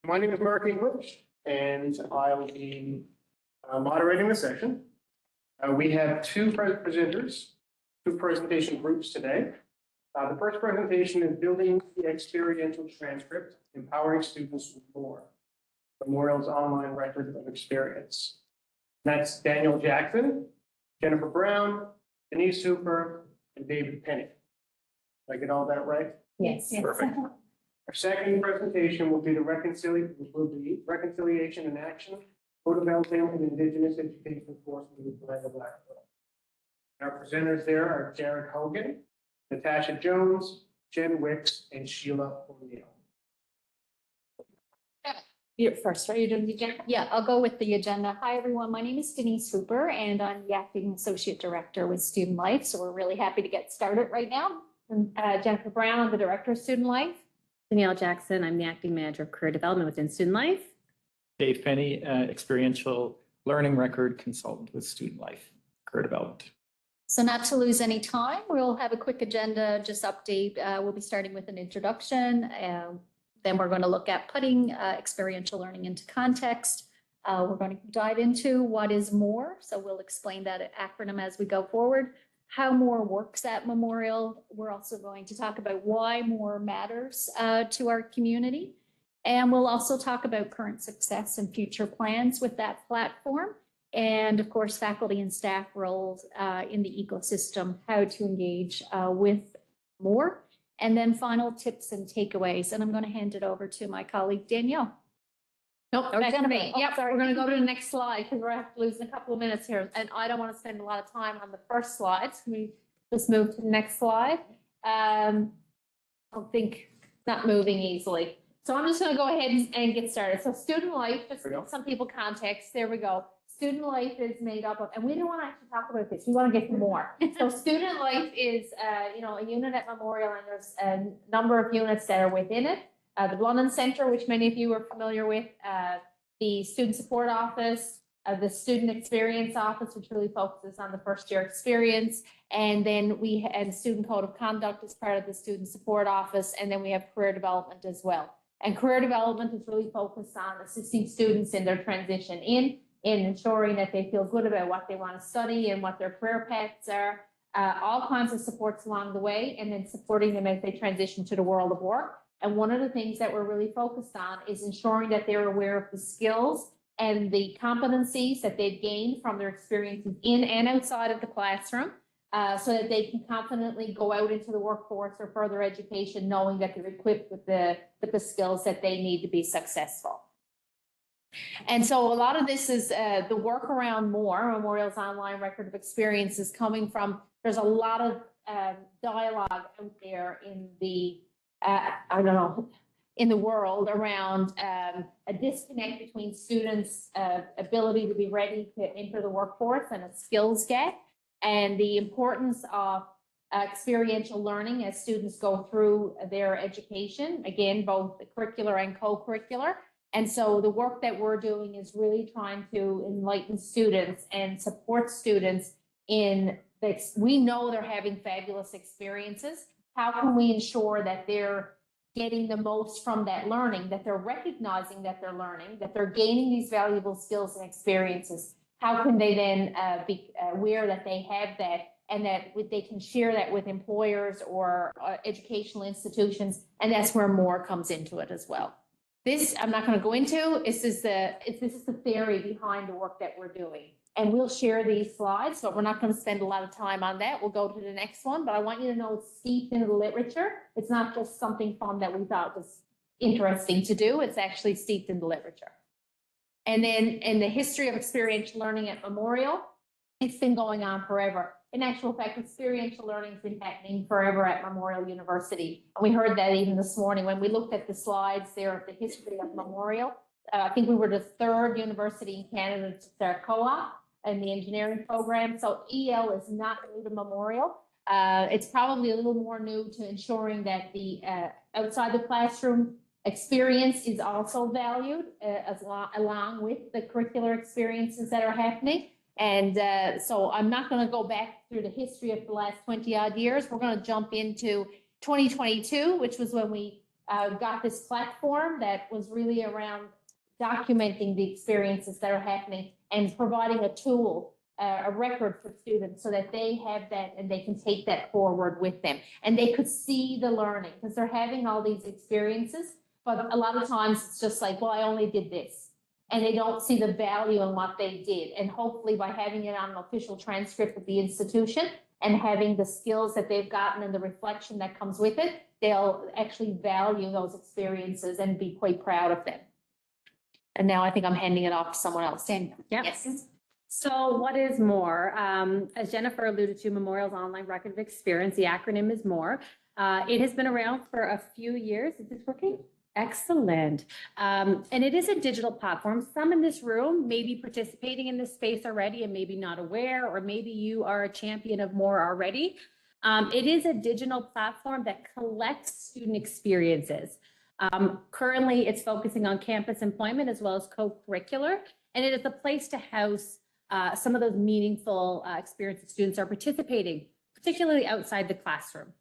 My name is Mark English, and I will be moderating the session. We have two presenters, two presentation groups today. The first presentation is Building the Experiential Transcript, Empowering Students with More, Memorial's online record of experience. That's Danielle Jackson, Jennifer Browne, Denise Hooper, and David Penney. Did I get all that right? Yes. Perfect. Our second presentation will be the Reconciliation in Action, Co-Developing an Indigenous Education Course in Newfoundland Labrador. Our presenters there are Hogan, Natasha Jones, Jenn, Wicks, and Sheila O'Neill. You're first, right? You're doing the agenda? Yeah, I'll go with the agenda. Hi, everyone. My name is Denise Hooper, and I'm the Acting Associate Director with Student Life. So we're really happy to get started right now. And Jennifer Browne, I'm the Director of Student Life. Danielle Jackson, I'm the Acting Manager of Career Development within Student Life. Dave Penney, Experiential Learning Record Consultant with Student Life, Career Development. So not to lose any time, we'll have a quick agenda, just update. We'll be starting with an introduction. Then we're going to look at putting experiential learning into context. We're going to dive into what is more. So we'll explain that acronym as we go forward. How more works at Memorial. We're also going to talk about why more matters to our community. And we'll also talk about current success and future plans with that platform. And of course, faculty and staff roles in the ecosystem, how to engage with more. And then final tips and takeaways. And I'm going to hand it over to my colleague, Danielle. Nope, Oh, back to me. oh, Yep, sorry. we're going to go to the next slide because we're losing a couple of minutes here. And I don't want to spend a lot of time on the first slide. So we just move to the next slide. I don't think not moving easily. So I'm just going to go ahead and get started. So student life, just to give some people context. There we go. Student life is made up of, and we don't want to actually talk about this. We want to get to more. So student life is, a unit at Memorial, and there's a number of units that are within it. The Browne Center, which many of you are familiar with, the Student Support Office, the Student Experience Office, which really focuses on the first year experience. And then we had Student Code of Conduct as part of the Student Support Office. And then we have Career Development as well. And Career Development is really focused on assisting students in their transition in ensuring that they feel good about what they want to study and what their career paths are. All kinds of supports along the way, and then supporting them as they transition to the world of work. And one of the things that we're really focused on is ensuring that they're aware of the skills and the competencies that they've gained from their experiences in and outside of the classroom, so that they can confidently go out into the workforce or further education, knowing that they're equipped with the skills that they need to be successful. And so a lot of this is the work around more. Memorial's online record of experience is coming from, there's a lot of dialogue out there in the in the world around a disconnect between students' ability to be ready to enter the workforce and a skills gap, and the importance of experiential learning as students go through their education, again, both the curricular and co-curricular. And so the work that we're doing is really trying to enlighten students and support students in this. We know they're having fabulous experiences. How can we ensure that they're getting the most from that learning, that they're recognizing that they're learning, that they're gaining these valuable skills and experiences? How can they then be aware that they have that, and that they can share that with employers or educational institutions? And that's where more comes into it as well. This I'm not going to go into. This is the theory behind the work that we're doing. And we'll share these slides, but we're not going to spend a lot of time on that. We'll go to the next one, but I want you to know it's steeped in the literature. It's not just something fun that we thought was interesting to do. It's actually steeped in the literature. And then in the history of experiential learning at Memorial, it's been going on forever. In actual fact, experiential learning has been happening forever at Memorial University. And we heard that even this morning when we looked at the slides there of the history of Memorial. I think we were the third university in Canada to start co-op in the engineering program. So EL is not new to Memorial. It's probably a little more new to ensuring that the outside the classroom experience is also valued along with the curricular experiences that are happening. And so I'm not going to go back through the history of the last 20 odd years. We're going to jump into 2022, which was when we got this platform that was really around documenting the experiences that are happening and providing a tool, a record for students so that they have that and they can take that forward with them. And they could see the learning because they're having all these experiences, but a lot of times it's just like, well, I only did this. And they don't see the value in what they did. And hopefully by having it on an official transcript of the institution and having the skills that they've gotten and the reflection that comes with it, they'll actually value those experiences and be quite proud of them. And now I think I'm handing it off to someone else. Danielle. Yep. Yes. So what is MORE? As Jennifer alluded to, Memorial's Online Record of Experience, the acronym is MORE. It has been around for a few years. Is this working? Excellent. And it is a digital platform. Some in this room may be participating in this space already and maybe not aware, or maybe you are a champion of MORE already. It is a digital platform that collects student experiences. Currently, it's focusing on campus employment as well as co-curricular, and it is a place to house some of those meaningful experiences students are participating, particularly outside the classroom.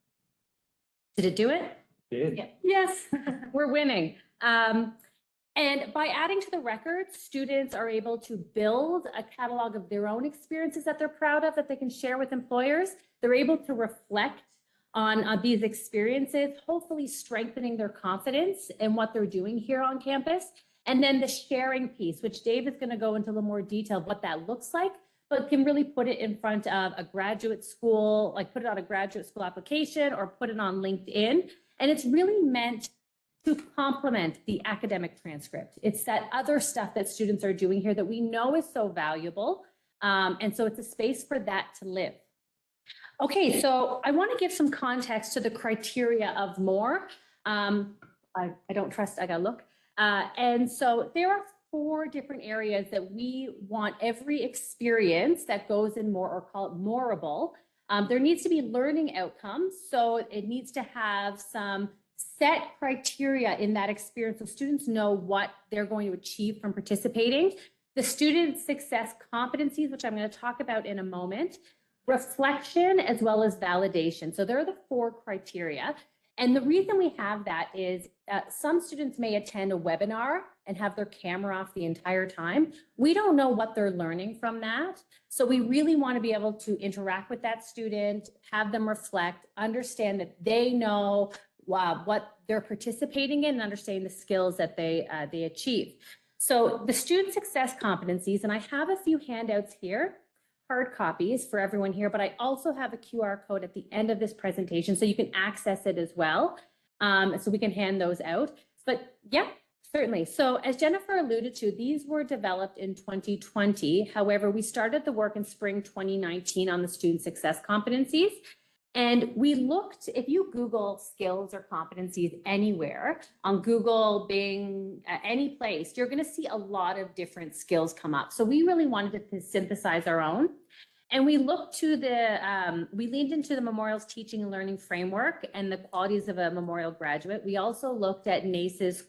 Did it do it? Did. Yes, we're winning. And by adding to the record, students are able to build a catalog of their own experiences that they're proud of, that they can share with employers. They're able to reflect on these experiences, hopefully strengthening their confidence in what they're doing here on campus. And then the sharing piece, which Dave is going to go into a little more detail of what that looks like, but can really put it in front of a graduate school, like put it on a graduate school application or put it on LinkedIn. And it's really meant to complement the academic transcript. It's that other stuff that students are doing here that we know is so valuable. And so it's a space for that to live. Okay, so I want to give some context to the criteria of MORE. I don't trust, I gotta look. And so there are 4 different areas that we want every experience that goes in MORE, or call it MOREable. There needs to be learning outcomes. So it needs to have some set criteria in that experience so students know what they're going to achieve from participating. The student success competencies, which I'm going to talk about in a moment, reflection, as well as validation. So there are the 4 criteria. And the reason we have that is some students may attend a webinar and have their camera off the entire time. We don't know what they're learning from that. So we really want to be able to interact with that student, have them reflect, understand that they know what they're participating in, and understand the skills that they achieve. So the student success competencies, and I have a few handouts here, hard copies for everyone here, but I also have a QR code at the end of this presentation so you can access it as well. So we can hand those out. But yeah, certainly. So as Jennifer alluded to, these were developed in 2020. However, we started the work in spring 2019 on the student success competencies. And we looked, if you Google skills or competencies anywhere, on Google, Bing, any place, you're going to see a lot of different skills come up. So we really wanted to synthesize our own. And we looked to we leaned into the Memorial's teaching and learning framework and the qualities of a Memorial graduate. We also looked at NACE's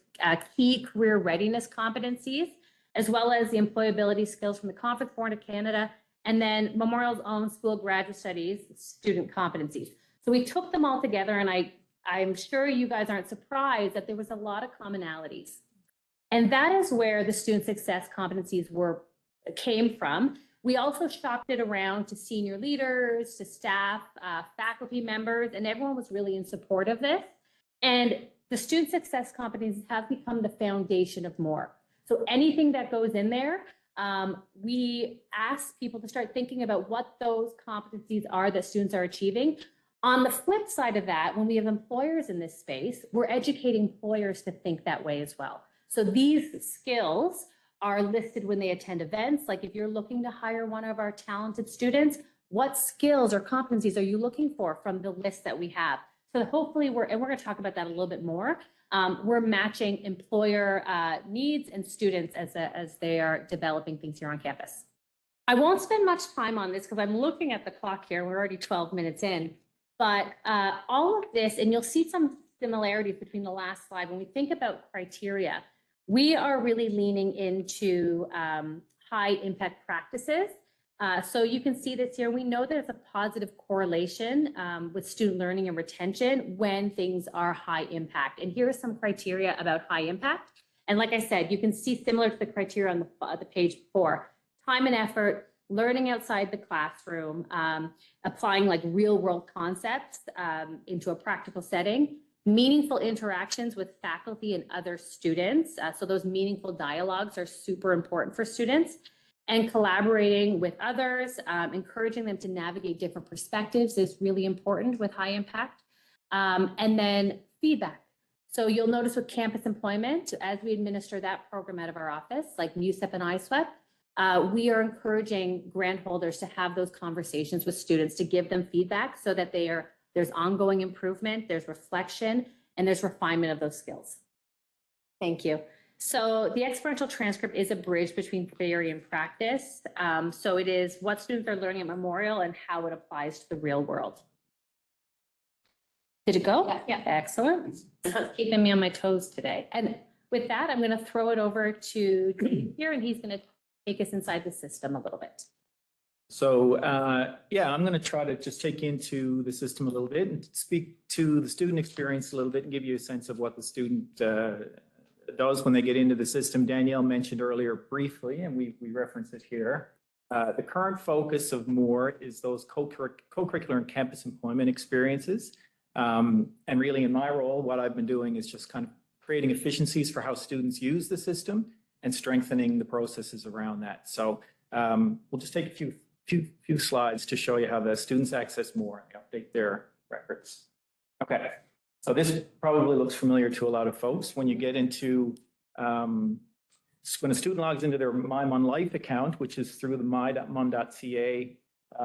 key career readiness competencies, as well as the employability skills from the Conference Board of Canada, and then Memorial's own School of Graduate Studies student competencies. So we took them all together, and I'm sure you guys aren't surprised that there was a lot of commonalities. And that is where the student success competencies came from. We also shopped it around to senior leaders, to staff, faculty members, and everyone was really in support of this. And the student success competencies have become the foundation of MORE. So anything that goes in there, we ask people to start thinking about what those competencies are that students are achieving. On the flip side of that, when we have employers in this space, we're educating employers to think that way as well. So these skills are listed when they attend events. Like if you're looking to hire one of our talented students, what skills or competencies are you looking for from the list that we have? So hopefully we're going to talk about that a little bit more. We're matching employer needs and students as they are developing things here on campus. I won't spend much time on this because I'm looking at the clock here. We're already 12 minutes in, but all of this, and you'll see some similarities between the last slide. When we think about criteria, we are really leaning into high impact practices So you can see this here. We know there's a positive correlation with student learning and retention when things are high impact. And here are some criteria about high impact. And like I said, you can see similar to the criteria on the page before, time and effort, learning outside the classroom, applying like real world concepts into a practical setting, meaningful interactions with faculty and other students. So those meaningful dialogues are super important for students, and collaborating with others, encouraging them to navigate different perspectives is really important with high impact. And then feedback. So you'll notice with campus employment, as we administer that program out of our office, like MUSEP and ISWEP, we are encouraging grant holders to have those conversations with students to give them feedback so that there's ongoing improvement, there's reflection, and there's refinement of those skills. Thank you. So the experiential transcript is a bridge between theory and practice. So it is what students are learning at Memorial and how it applies to the real world. Did it go? Yeah. Excellent. Keeping me on my toes today. And with that, I'm going to throw it over to Dave here, and he's going to take us inside the system a little bit. So, yeah, I'm going to try to just take you into the system a little bit and speak to the student experience a little bit and give you a sense of what the student does when they get into the system. Danielle mentioned earlier briefly, and we reference it here. The current focus of MORE is those co-curricular and campus employment experiences. And really in my role, what I've been doing is just kind of creating efficiencies for how students use the system and strengthening the processes around that. So we'll just take a few slides to show you how the students access MORE and update their records. Okay, so this probably looks familiar to a lot of folks. When you get into, when a student logs into their MyMunLife account, which is through the my.mun.ca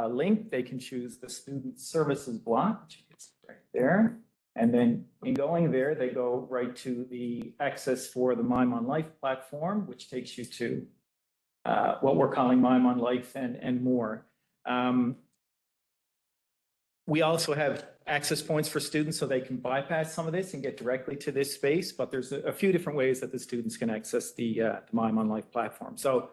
link, they can choose the student services block, which is right there. And then in going there, they go right to the access for the MyMunLife platform, which takes you to what we're calling MyMunLife and more. We also have access points for students so they can bypass some of this and get directly to this space, but there's a few different ways that the students can access the MyMunLife platform. So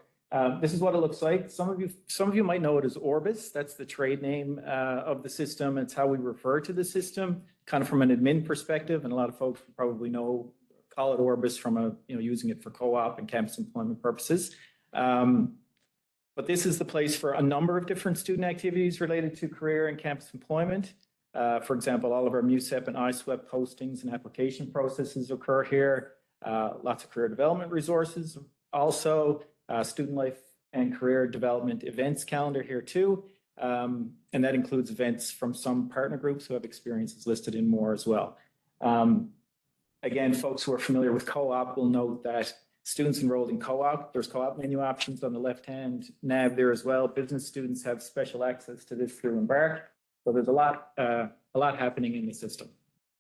this is what it looks like. Some of you might know it as Orbis. That's the trade name of the system. It's how we refer to the system, kind of from an admin perspective, and a lot of folks probably call it Orbis from using it for co-op and campus employment purposes. But this is the place for a number of different student activities related to career and campus employment. For example, all of our MUSEP and ISWEP postings and application processes occur here. Lots of career development resources. Also, student life and career development events calendar here too. And that includes events from some partner groups who have experiences listed in MORE as well. Again, folks who are familiar with co-op will note that students enrolled in co-op, there's co-op menu options on the left-hand nav there as well. Business students have special access to this through Embark. So there's a lot happening in the system.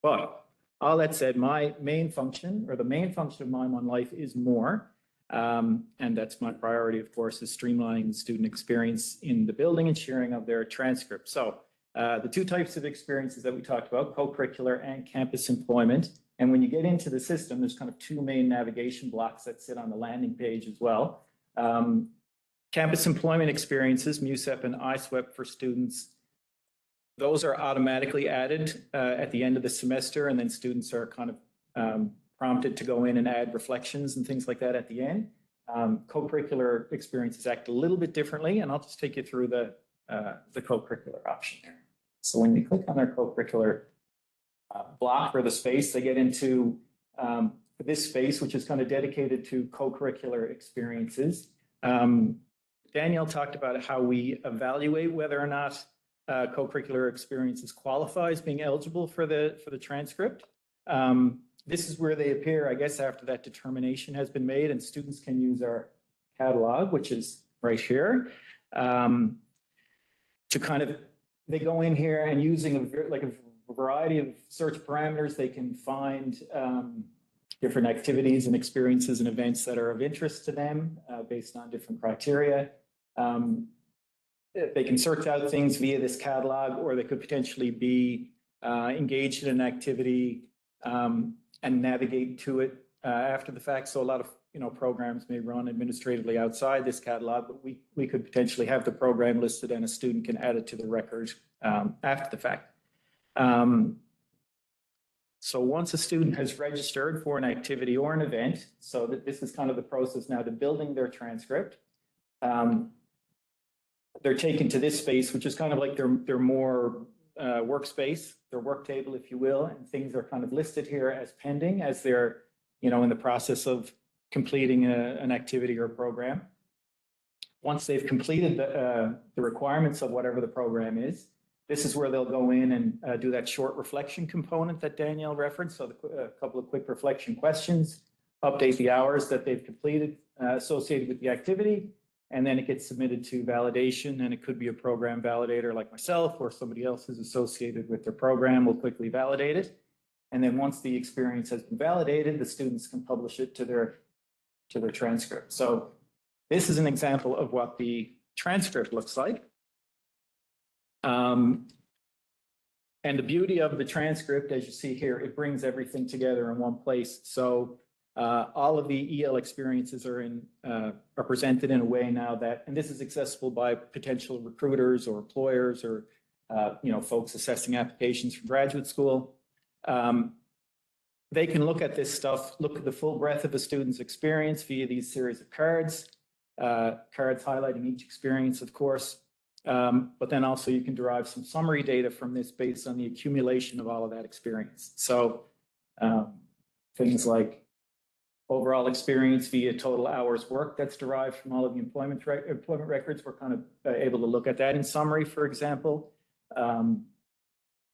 But all that said, my main function, or the main function of MyMunLife, is MORE. And that's my priority, of course, is streamlining the student experience in the building and sharing of their transcripts. So the two types of experiences that we talked about, co-curricular and campus employment. And when you get into the system, there's kind of two main navigation blocks that sit on the landing page as well. Campus employment experiences, MUSEP and ISWEP for students, those are automatically added at the end of the semester, and then students are kind of prompted to go in and add reflections and things like that at the end. Co-curricular experiences act a little bit differently, and I'll just take you through the co-curricular option there. So when you click on their co-curricular block or the space, they get into this space, which is kind of dedicated to co-curricular experiences. Danielle talked about how we evaluate whether or not co-curricular experiences qualify as being eligible for the transcript. This is where they appear, I guess, after that determination has been made, and students can use our catalog, which is right here, to kind of, they go in here and using a variety of search parameters, they can find different activities and experiences and events that are of interest to them based on different criteria. They can search out things via this catalog, or they could potentially be engaged in an activity and navigate to it after the fact. So a lot of, programs may run administratively outside this catalog, but we could potentially have the program listed and a student can add it to the record after the fact. So once a student has registered for an activity or an event, so that this is kind of the process now to building their transcript, they're taken to this space, which is kind of like their more workspace, their work table, if you will, and things are kind of listed here as pending as they're, in the process of completing an activity or a program. Once they've completed the requirements of whatever the program is, this is where they'll go in and do that short reflection component that Danielle referenced. So a couple of quick reflection questions, update the hours that they've completed associated with the activity, and then it gets submitted to validation, and it could be a program validator like myself or somebody else who's associated with their program will quickly validate it. And then once the experience has been validated, the students can publish it to their transcript. So this is an example of what the transcript looks like. And the beauty of the transcript, as you see here, it brings everything together in one place. So all of the EL experiences are presented in a way now that, and this is accessible by potential recruiters or employers or folks assessing applications for graduate school. They can look at this stuff, look at the full breadth of a student's experience via these series of cards highlighting each experience, of course. But then also you can derive some summary data from this based on the accumulation of all of that experience. So things like overall experience via total hours worked that's derived from all of the employment records. We're kind of able to look at that in summary, for example.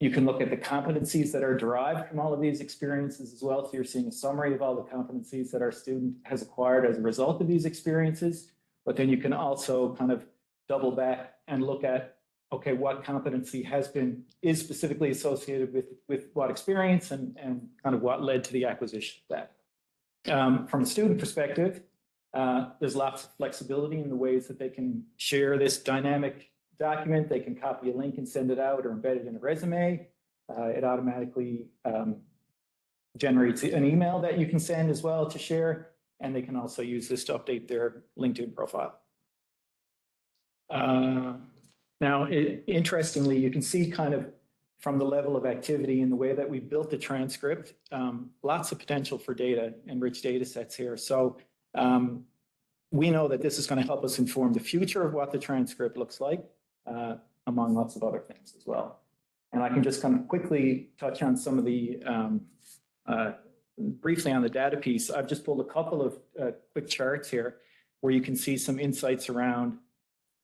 You can look at the competencies that are derived from all of these experiences as well. So you're seeing a summary of all the competencies that our student has acquired as a result of these experiences. But then you can also kind of double back and look at, okay, what competency is specifically associated with what experience and kind of what led to the acquisition of that. From a student perspective, there's lots of flexibility in the ways that they can share this dynamic document. They can copy a link and send it out or embed it in a resume. It automatically generates an email that you can send as well to share. And they can also use this to update their LinkedIn profile. Now, interestingly, you can see kind of from the level of activity and the way that we built the transcript, lots of potential for data and rich data sets here. So we know that this is going to help us inform the future of what the transcript looks like, among lots of other things as well. And I can just kind of quickly touch on some of the, briefly on the data piece. I've just pulled a couple of quick charts here where you can see some insights around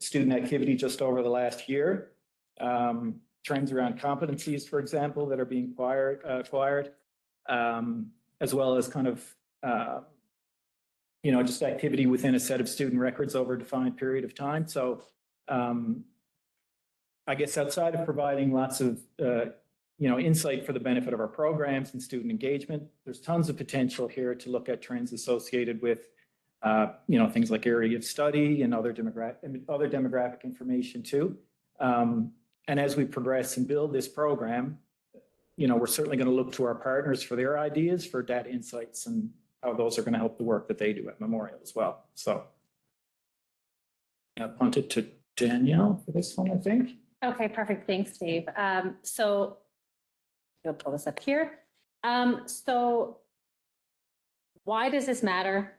student activity just over the last year, trends around competencies, for example, that are being acquired, as well as kind of, just activity within a set of student records over a defined period of time. So I guess outside of providing lots of, insight for the benefit of our programs and student engagement, there's tons of potential here to look at trends associated with things like area of study and other demographic information too. And as we progress and build this program, we're certainly going to look to our partners for their ideas for data insights and how those are going to help the work that they do at Memorial as well. So I'll punt it to Danielle for this one, I think. Okay, perfect. Thanks, Dave. So we'll pull this up here. So why does this matter?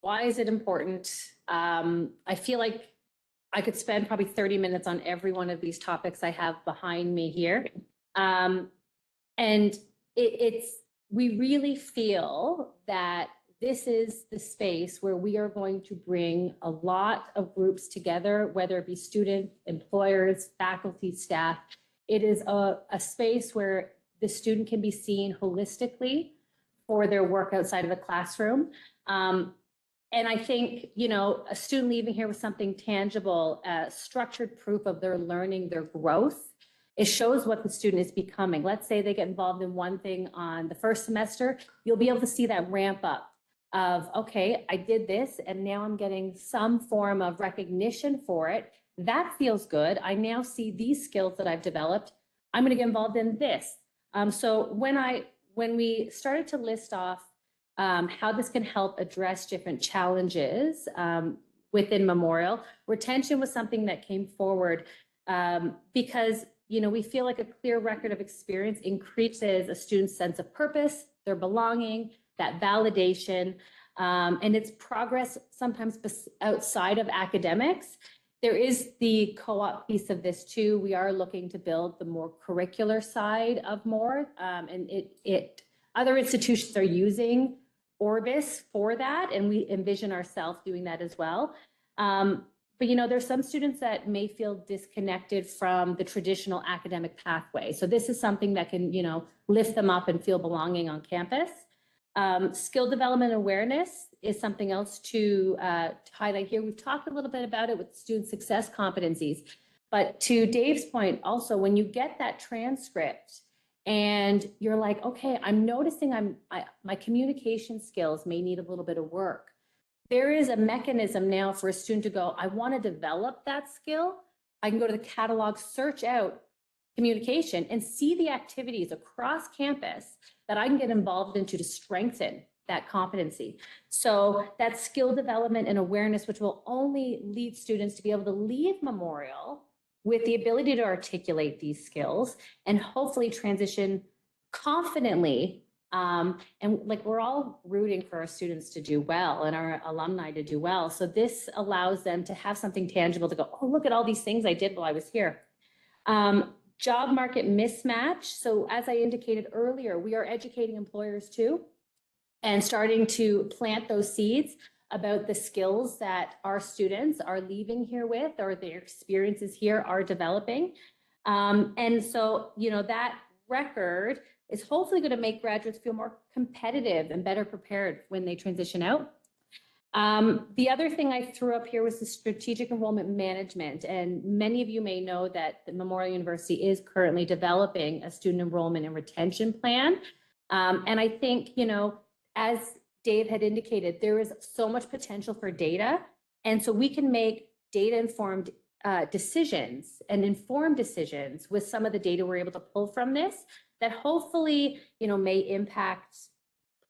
Why is it important? I feel like I could spend probably 30 minutes on every one of these topics I have behind me here. And we really feel that this is the space where we are going to bring a lot of groups together, whether it be students, employers, faculty, staff. It is a space where the student can be seen holistically for their work outside of the classroom. And I think, a student leaving here with something tangible, structured proof of their learning, their growth, it shows what the student is becoming. Let's say they get involved in one thing on the first semester, you'll be able to see that ramp up of, okay, I did this and now I'm getting some form of recognition for it. That feels good. I now see these skills that I've developed. I'm going to get involved in this. So when we started to list off how this can help address different challenges within Memorial. Retention was something that came forward because, you know, we feel like a clear record of experience increases a student's sense of purpose, their belonging, that validation, and it's progress sometimes outside of academics. There is the co-op piece of this too. We are looking to build the more curricular side of more, and other institutions are using Orbis for that, and we envision ourselves doing that as well. But, you know, there's some students that may feel disconnected from the traditional academic pathway. So this is something that can, you know, lift them up and feel belonging on campus. Skill development awareness is something else to highlight here. We've talked a little bit about it with student success competencies, but to Dave's point, also, when you get that transcript and you're like, okay, I'm noticing my communication skills may need a little bit of work. There is a mechanism now for a student to go, I want to develop that skill. I can go to the catalog, search out communication and see the activities across campus that I can get involved into to strengthen that competency. So that skill development and awareness, which will only lead students to be able to leave Memorial with the ability to articulate these skills and hopefully transition confidently. And like, we're all rooting for our students to do well and our alumni to do well. So this allows them to have something tangible to go, oh, look at all these things I did while I was here. Job market mismatch. So as I indicated earlier, we are educating employers too, and starting to plant those seeds about the skills that our students are leaving here with, or their experiences here are developing. And so, you know, that record is hopefully going to make graduates feel more competitive and better prepared when they transition out. The other thing I threw up here was the strategic enrollment management. And many of you may know that the Memorial University is currently developing a student enrollment and retention plan. And I think, you know, as Dave had indicated, there is so much potential for data. And so we can make data-informed decisions and informed decisions with some of the data we're able to pull from this that hopefully, you know, may impact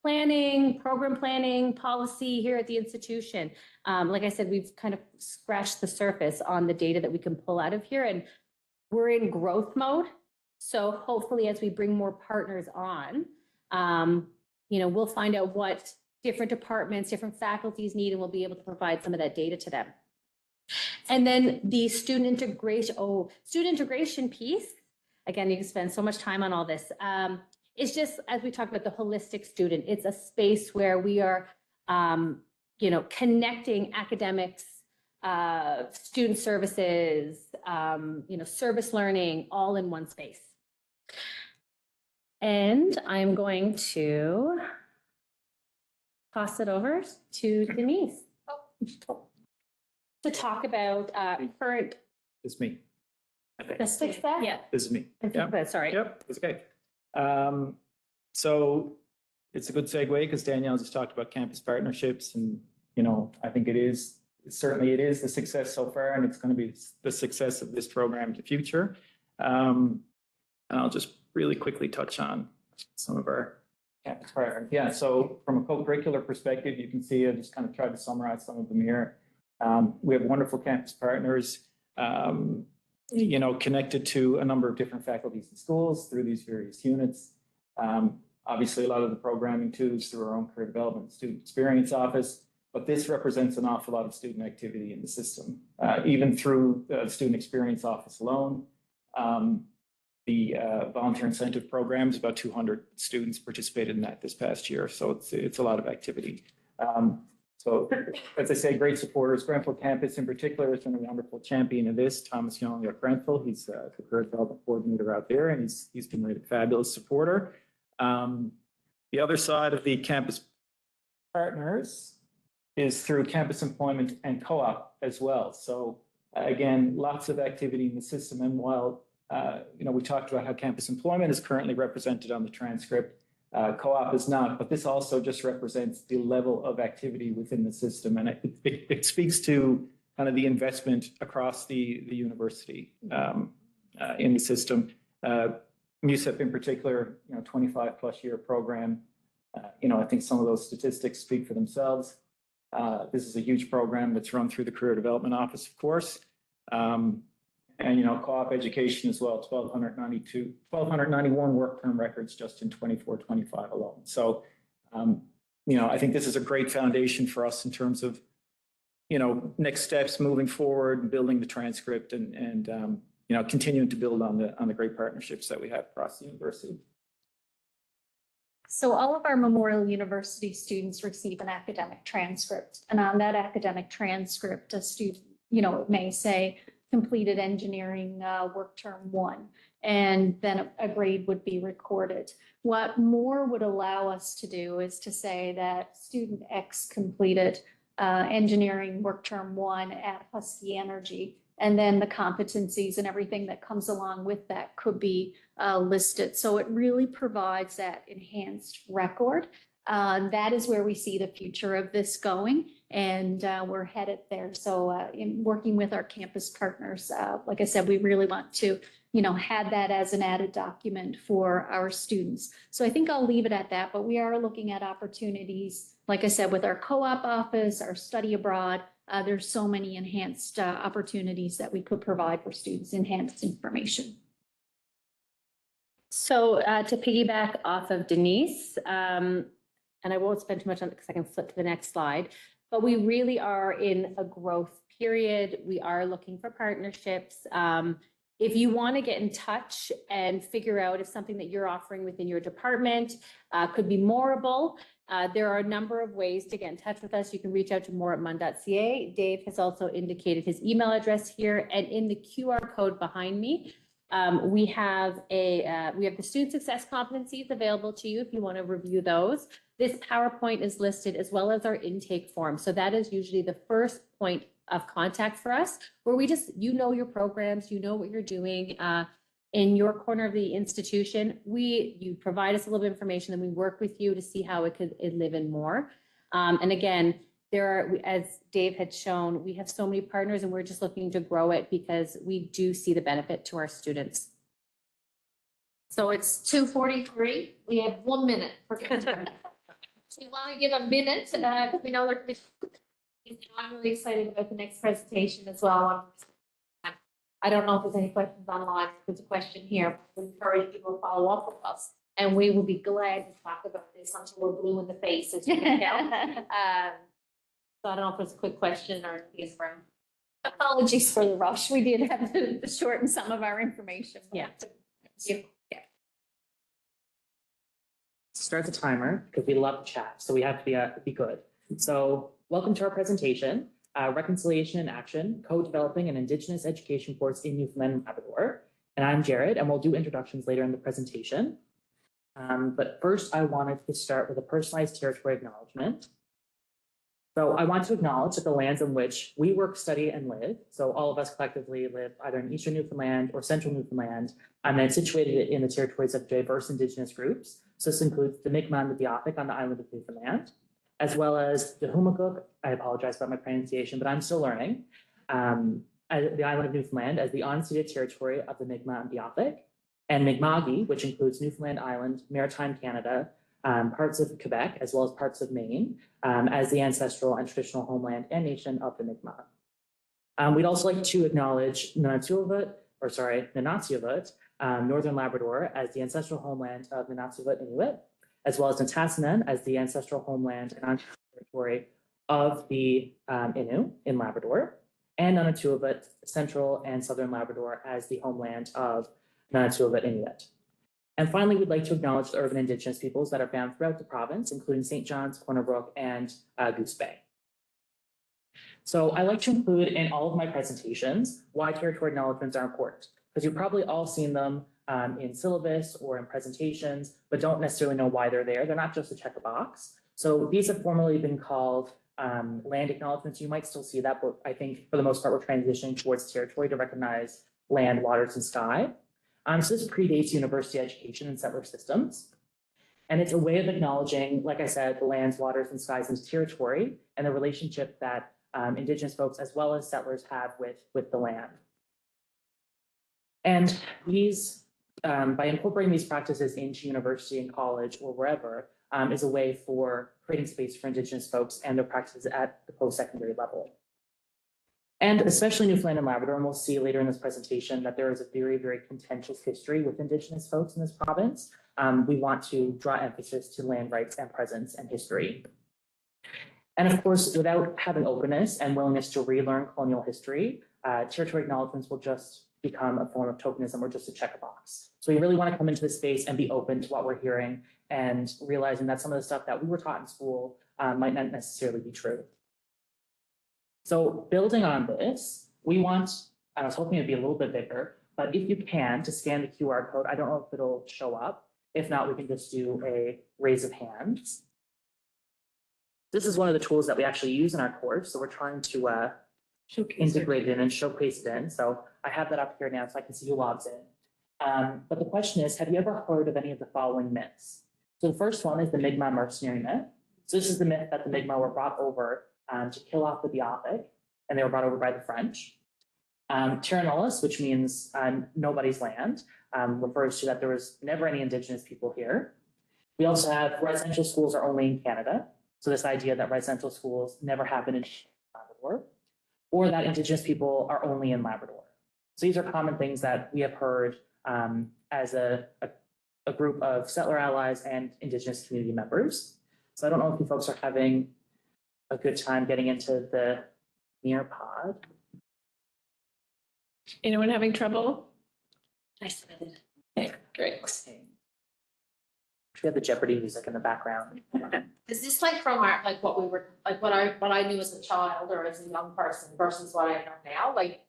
planning, program planning, policy here at the institution. Like I said, we've kind of scratched the surface on the data that we can pull out of here, and we're in growth mode. So hopefully as we bring more partners on, you know, we'll find out what different departments, different faculties need, and we'll be able to provide some of that data to them. And then the student integration piece, again, you can spend so much time on all this. It's just, as we talked about, the holistic student. It's a space where we are, you know, connecting academics, student services, you know, service learning, all in one space. And I'm going to toss it over to Denise to talk about current. It's me. Okay. The success? Yeah. This is me. Yep. Sorry. Yep, it's okay. So it's a good segue because Danielle just talked about campus partnerships, and, you know, I think it is the success so far, and it's going to be the success of this program in the future. And I'll just really quickly touch on some of our campus partners. Yeah, so from a co-curricular perspective, you can see I just kind of tried to summarize some of them here. We have wonderful campus partners, you know, connected to a number of different faculties and schools through these various units. Obviously, a lot of the programming too is through our own career development student experience office, but this represents an awful lot of student activity in the system, even through the student experience office alone. The volunteer incentive programs, about 200 students participated in that this past year, so it's a lot of activity. So, as I say, great supporters. Grenfell campus in particular has been a wonderful champion of this. Thomas Young at Grenfell, he's the career development coordinator out there, and he's been a fabulous supporter. The other side of the campus partners is through campus employment and co-op as well. So again, lots of activity in the system. And while you know, we talked about how campus employment is currently represented on the transcript, co-op is not, but this also just represents the level of activity within the system. And it speaks to kind of the investment across the university in the system. MUSEP in particular, you know, 25+ year program, I think some of those statistics speak for themselves. This is a huge program that's run through the Career Development Office, of course. And, co-op education as well, 1,291 work term records just in 24-25 alone. So, I think this is a great foundation for us in terms of, next steps moving forward, building the transcript and continuing to build on the great partnerships that we have across the university. So all of our Memorial University students receive an academic transcript, and on that academic transcript, a student, it may say completed engineering work term 1, and then a grade would be recorded. What more would allow us to do is to say that student X completed engineering work term 1 at Husky Energy, and then the competencies and everything that comes along with that could be listed. So it really provides that enhanced record. That is where we see the future of this going, and we're headed there. So in working with our campus partners, like I said, we really want to, have that as an added document for our students. So I think I'll leave it at that, but we are looking at opportunities, like I said, with our co-op office, our study abroad. There's so many enhanced opportunities that we could provide for students, enhanced information. So to piggyback off of Denise, and I won't spend too much on it because I can flip to the next slide, but we really are in a growth period. We are looking for partnerships. If you want to get in touch and figure out if something that you're offering within your department could be moreable, there are a number of ways to get in touch with us. You can reach out to more@mun.ca. Dave has also indicated his email address here, and in the QR code behind me, we have the student success competencies available to you if you want to review those. This PowerPoint is listed as well as our intake form. So that is usually the first point of contact for us, where we just, your programs, what you're doing in your corner of the institution. You provide us a little bit of information, and we work with you to see how it could live in more. And again, as Dave had shown, we have so many partners, and we're just looking to grow it because we do see the benefit to our students. So it's 2:43. We have 1 minute for questions. So you want to give a minute? We know there could be. I'm really excited about the next presentation as well. I don't know if there's any questions online. If there's a question here, we encourage people to follow up with us, and we will be glad to talk about this until we're blue in the face, as you can tell. So I don't know if it's a quick question or anything from. Apologies for the rush. We did have to shorten some of our information. Yeah. Start the timer because we love to chat, so we have to be good. So welcome to our presentation, Reconciliation in Action, Co-Developing an Indigenous Education Course in Newfoundland Labrador. And I'm Jared, and we'll do introductions later in the presentation. But first, I wanted to start with a personalized territory acknowledgement. So I want to acknowledge that the lands in which we work, study, and live, so all of us collectively live either in Eastern Newfoundland or Central Newfoundland, and then situated in the territories of diverse Indigenous groups. So this includes the Mi'kmaq and the Beothuk on the island of Newfoundland, as well as the Humaguk, I apologize about my pronunciation, but I'm still learning, the island of Newfoundland as the unceded territory of the Mi'kmaq and Beothuk, and Mi'kma'ki, which includes Newfoundland Island, Maritime Canada, parts of Quebec, as well as parts of Maine, as the ancestral and traditional homeland and nation of the Mi'kmaq. We'd also like to acknowledge Nunatsiavut, Northern Labrador, as the ancestral homeland of Nunatsiavut Inuit, as well as Nitassinan as the ancestral homeland and territory of the Innu in Labrador, and Nunatsiavut, Central and Southern Labrador, as the homeland of Nunatsiavut Inuit. And finally, we'd like to acknowledge the urban Indigenous peoples that are found throughout the province, including St. John's, Corner Brook, and Goose Bay. So I like to include in all of my presentations why territory acknowledgements are important, because you've probably all seen them in syllabus or in presentations, but don't necessarily know why they're there. They're not just to check a box. So these have formerly been called land acknowledgements. You might still see that, but I think for the most part, we're transitioning towards territory to recognize land, waters, and sky. So this predates university education and settler systems. And it's a way of acknowledging, like I said, the lands, waters, and skies into territory and the relationship that Indigenous folks as well as settlers have with the land. And these, by incorporating these practices into university and college or wherever, is a way for creating space for Indigenous folks and their practices at the post-secondary level. And especially Newfoundland and Labrador, and we'll see later in this presentation that there is a very, very contentious history with Indigenous folks in this province. We want to draw emphasis to land rights and presence and history. And of course, without having openness and willingness to relearn colonial history, territory acknowledgements will just become a form of tokenism or just a check a box. So we really want to come into this space and be open to what we're hearing and realizing that some of the stuff that we were taught in school might not necessarily be true. So building on this, we want, I was hoping it'd be a little bit bigger, but if you can, to scan the QR code, I don't know if it'll show up. If not, we can just do a raise of hands. This is one of the tools that we actually use in our course. So we're trying to integrate it in and showcase it in. So I have that up here now so I can see who logs in. But the question is, have you ever heard of any of the following myths? So the first one is the Mi'kmaq mercenary myth. So this is the myth that the Mi'kmaq were brought over to kill off the Beothuk, and they were brought over by the French. Terranolus, which means nobody's land, refers to that there was never any Indigenous people here. We also have residential schools are only in Canada. So this idea that residential schools never happen in Labrador, or that Indigenous people are only in Labrador. So these are common things that we have heard as a group of settler allies and Indigenous community members. So I don't know if you folks are having a good time getting into the Nearpod. Anyone having trouble? I submitted. Okay, great. We have the Jeopardy music in the background. Is this like from our, like what we were, like what I knew as a child or as a young person versus what I know now? Like,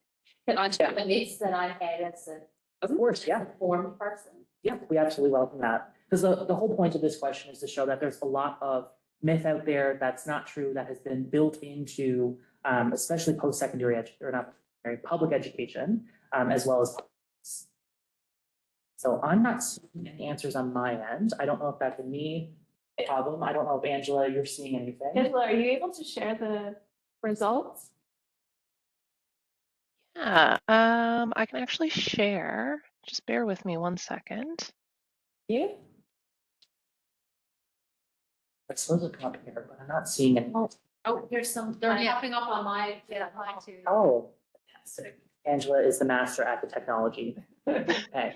can I share the myths that I had as a Of course, yeah. informed person? Yeah, we absolutely welcome that. Because the whole point of this question is to show that there's a lot of myth out there that's not true, that has been built into especially post-secondary or not public education, as well as. So I'm not seeing any answers on my end. I don't know if that's a me problem. I don't know if Angela, you're seeing anything. Angela, are you able to share the results? Yeah, I can actually share. Just bear with me 1 second. Yeah. I suppose it'll come up here, but I'm not seeing it. Oh, there's some, they're popping up on my, mine too. Oh, fantastic. Angela is the master at the technology. Okay.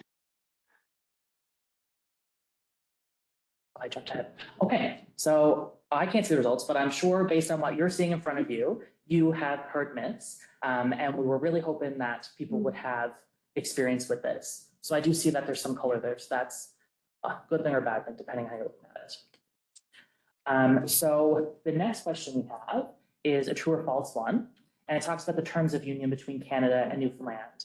I jumped ahead. Okay, so I can't see the results, but I'm sure based on what you're seeing in front of you, you have heard myths. And we were really hoping that people would have experience with this. So I do see that there's some color there. So that's a good thing or bad thing, depending on how you look at it. So the next question we have is a true or false one. And it talks about the terms of union between Canada and Newfoundland.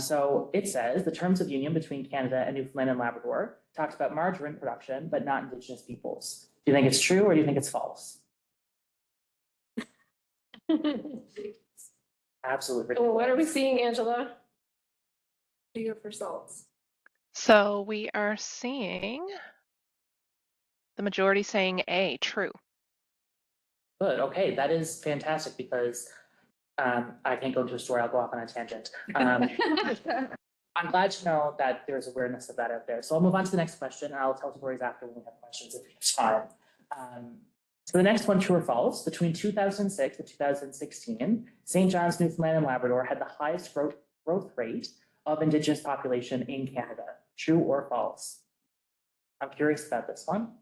So it says the terms of union between Canada and Newfoundland and Labrador talks about margarine production, but not Indigenous peoples. Do you think it's true or do you think it's false? Absolutely. Well, what are we seeing, Angela? What do you have results? So we are seeing the majority saying A, true. Good. Okay, that is fantastic because I can't go into a story. I'll go off on a tangent. I'm glad to know that there's awareness of that out there. So I'll move on to the next question, and I'll tell stories after when we have questions if it's time. So the next one, true or false? Between 2006 and 2016, St. John's, Newfoundland and Labrador had the highest growth rate of Indigenous population in Canada. True or false? I'm curious about this one.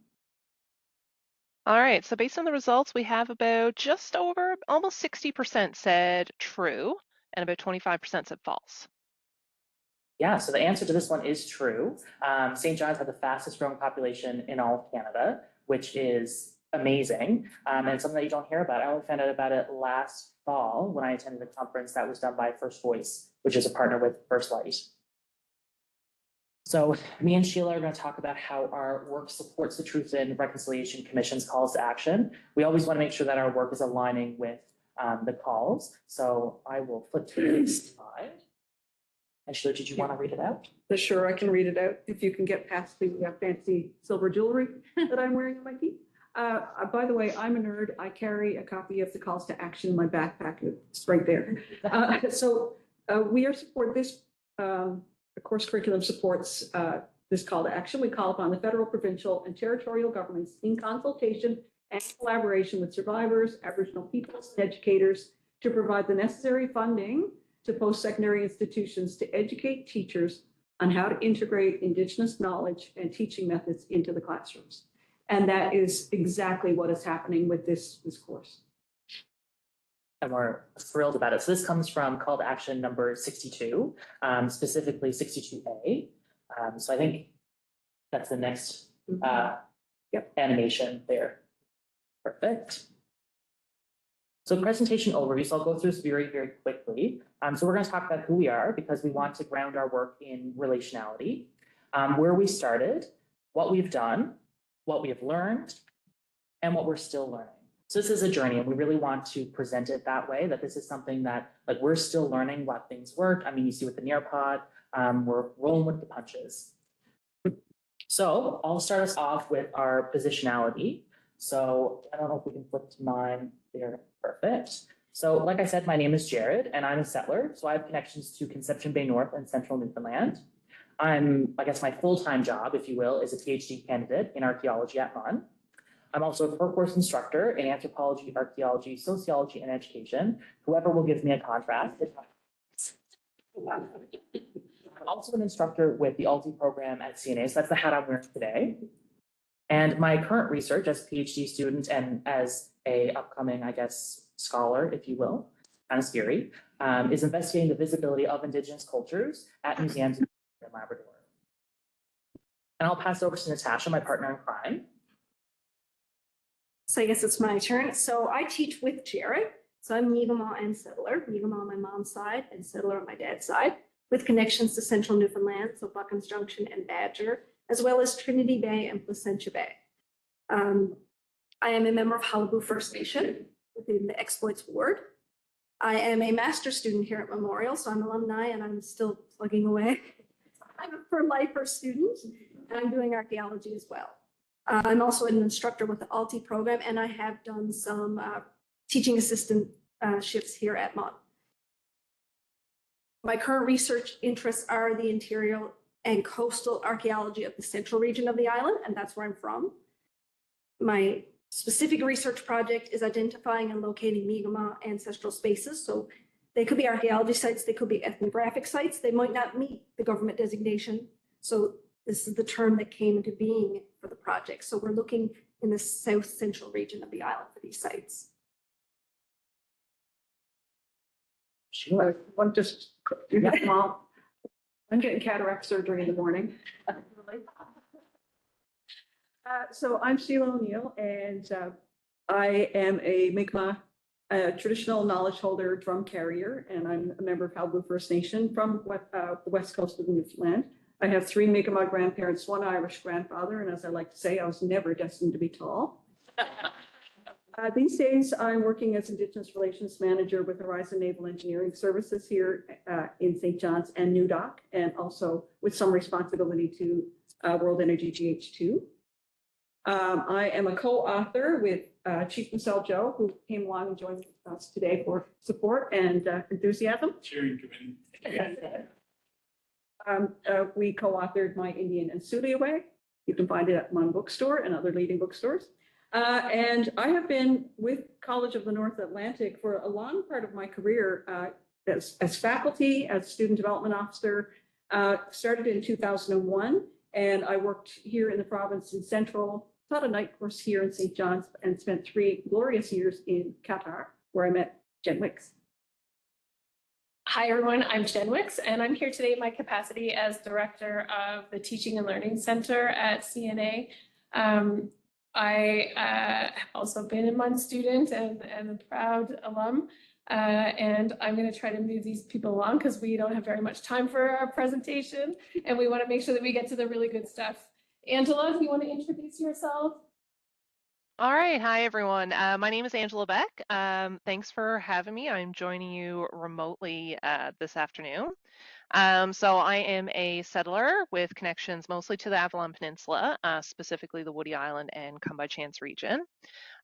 All right, so based on the results, we have about just over almost 60% said true and about 25% said false. Yeah, so the answer to this one is true. St. John's had the fastest growing population in all of Canada, which is amazing. And something that you don't hear about. I only found out about it last fall when I attended a conference that was done by First Voice, which is a partner with First Light. So me and Sheila are going to talk about how our work supports the Truth and Reconciliation Commission's calls to action. We always want to make sure that our work is aligning with the calls. So I will flip to the next slide. And Sheila, did you want to read it out? Sure, I can read it out if you can get past the fancy silver jewelry that I'm wearing on my feet. By the way, I'm a nerd. I carry a copy of the calls to action in my backpack. It's right there. We are support this. The course curriculum supports this call to action, we call upon the federal, provincial, and territorial governments in consultation and collaboration with survivors, Aboriginal peoples, and educators to provide the necessary funding to post-secondary institutions to educate teachers on how to integrate Indigenous knowledge and teaching methods into the classrooms. And that is exactly what is happening with this course. And we're thrilled about it. So this comes from call to action number 62, specifically 62A. So I think that's the next animation there. Perfect. So presentation overview. So I'll go through this very, very quickly. So we're going to talk about who we are because we want to ground our work in relationality, where we started, what we've done, what we have learned, and what we're still learning. So this is a journey, and we really want to present it that way, that this is something that like we're still learning what things work. I mean, you see with the Nearpod, we're rolling with the punches. So I'll start us off with our positionality. So I don't know if we can flip to mine there. Perfect. So like I said, my name is Jared and I'm a settler. So I have connections to Conception Bay North and Central Newfoundland. I guess my full-time job, if you will, is a PhD candidate in archaeology at MUN. I'm also a per-course instructor in anthropology, archaeology, sociology, and education. Whoever will give me a contract. I'm also an instructor with the ALTI program at CNA, so that's the hat I'm wearing today. And my current research as a PhD student and as a upcoming, I guess, scholar, if you will, kind of scary, is investigating the visibility of Indigenous cultures at museums in Labrador. And I'll pass over to Natasha, my partner in crime. So I guess it's my turn. So I teach with Jared. So I'm Mi'kmaq and settler, Mi'kmaq on my mom's side and settler on my dad's side, with connections to Central Newfoundland, so Buckham's Junction and Badger, as well as Trinity Bay and Placentia Bay. I am a member of Qalipu First Nation within the Exploits Ward. I am a master's student here at Memorial, so I'm alumni and I'm still plugging away. I'm a for lifer student and I'm doing archaeology as well. I'm also an instructor with the ALTI program and I have done some teaching assistant shifts here at MUN. My current research interests are the interior and coastal archaeology of the central region of the island, and that's where I'm from. My specific research project is identifying and locating Mi'kmaq ancestral spaces. So they could be archaeology sites, they could be ethnographic sites, they might not meet the government designation. So this is the term that came into being for the project. So we're looking in the south central region of the island for these sites. Sure. One just, Mom, I'm getting cataract surgery in the morning. So I'm Sheila O'Neill, and I am a Mi'kmaq traditional knowledge holder drum carrier, and I'm a member of Qalipu First Nation from the west coast of Newfoundland. I have 3 Mi'kmaq grandparents, 1 Irish grandfather, and as I like to say, I was never destined to be tall. These days, I'm working as Indigenous Relations Manager with Horizon Naval Engineering Services here in St. John's and NUDOC, and also with some responsibility to World Energy GH2. I am a co-author with Chief Michelle Joe, who came along and joined us today for support and enthusiasm. Cheering committee. We co-authored My Indian and Suli Away. You can find it at MUN Bookstore and other leading bookstores. And I have been with College of the North Atlantic for a long part of my career as faculty, as student development officer, started in 2001. And I worked here in the province in Central, taught a night course here in St. John's, and spent 3 glorious years in Qatar, where I met Jenn Wicks. Hi, everyone. I'm Jenn Wicks, and I'm here today in my capacity as Director of the Teaching and Learning Center at CNA. I have also been a MUN student and a proud alum. And I'm going to try to move these people along because we don't have very much time for our presentation and we want to make sure that we get to the really good stuff. Angela, do you want to introduce yourself? All right. Hi, everyone. My name is Angela Beck. Thanks for having me. I'm joining you remotely this afternoon. So I am a settler with connections mostly to the Avalon Peninsula, specifically the Woody Island and Come by Chance region.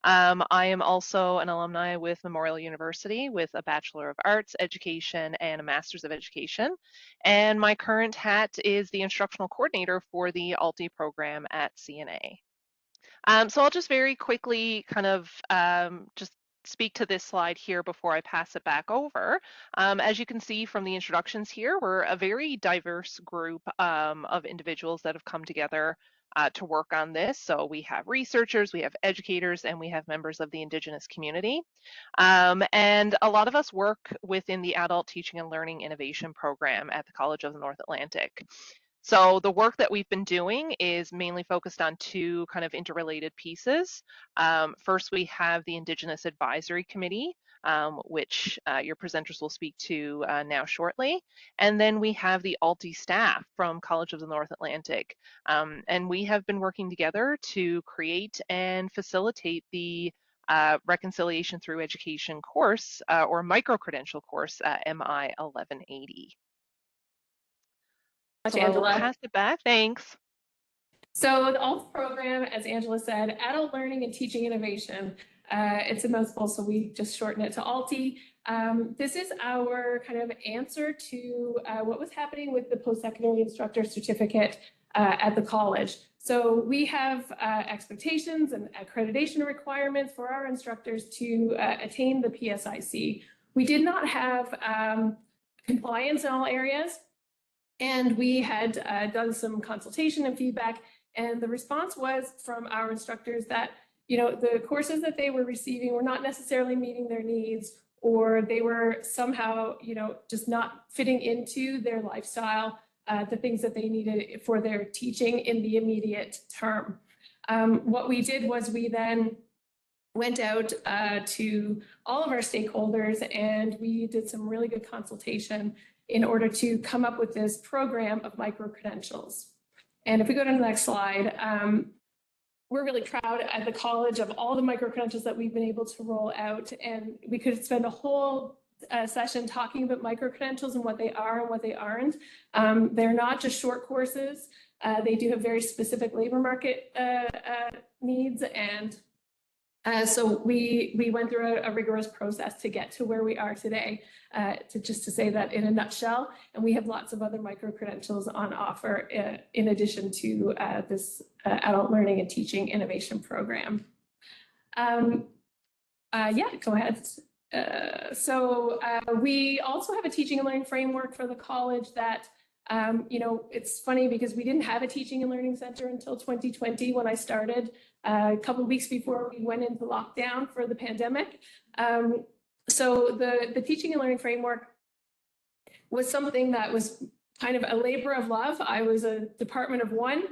I am also an alumni with Memorial University with a Bachelor of Arts Education and a Master's of Education. And my current hat is the instructional coordinator for the ALTI program at CNA. So I'll just very quickly kind of just speak to this slide here before I pass it back over. As you can see from the introductions here, we're a very diverse group of individuals that have come together to work on this. So we have researchers, we have educators, and we have members of the Indigenous community. And a lot of us work within the Adult Teaching and Learning Innovation Program at the College of the North Atlantic. So the work that we've been doing is mainly focused on two kind of interrelated pieces. First, we have the Indigenous Advisory Committee, which your presenters will speak to now shortly. And then we have the ALTI staff from College of the North Atlantic. And we have been working together to create and facilitate the Reconciliation Through Education course or micro-credential course, MI 1180. So Angela. I'll pass it back. Thanks. So the ALT program, as Angela said, Adult Learning and Teaching Innovation. It's a mouthful, so we just shorten it to ALTI. This is our kind of answer to what was happening with the post-secondary instructor certificate at the college. So we have expectations and accreditation requirements for our instructors to attain the PSIC. We did not have compliance in all areas. And we had done some consultation and feedback, and the response was from our instructors that, you know, the courses that they were receiving were not necessarily meeting their needs, or they were somehow, you know, just not fitting into their lifestyle, the things that they needed for their teaching in the immediate term. What we did was we then went out to all of our stakeholders, and we did some really good consultation in order to come up with this program of micro-credentials. And if we go to the next slide, we're really proud at the college of all the micro-credentials that we've been able to roll out. And we could spend a whole session talking about micro-credentials and what they are and what they aren't. They're not just short courses. They do have very specific labor market needs. And so we went through a rigorous process to get to where we are today, to say that in a nutshell. And we have lots of other micro-credentials on offer in addition to this Adult Learning and Teaching Innovation Program. Yeah, go ahead. So we also have a teaching and learning framework for the college that, you know, it's funny because we didn't have a teaching and learning center until 2020 when I started. A couple of weeks before we went into lockdown for the pandemic. So the teaching and learning framework was something that was kind of a labor of love. I was a department of one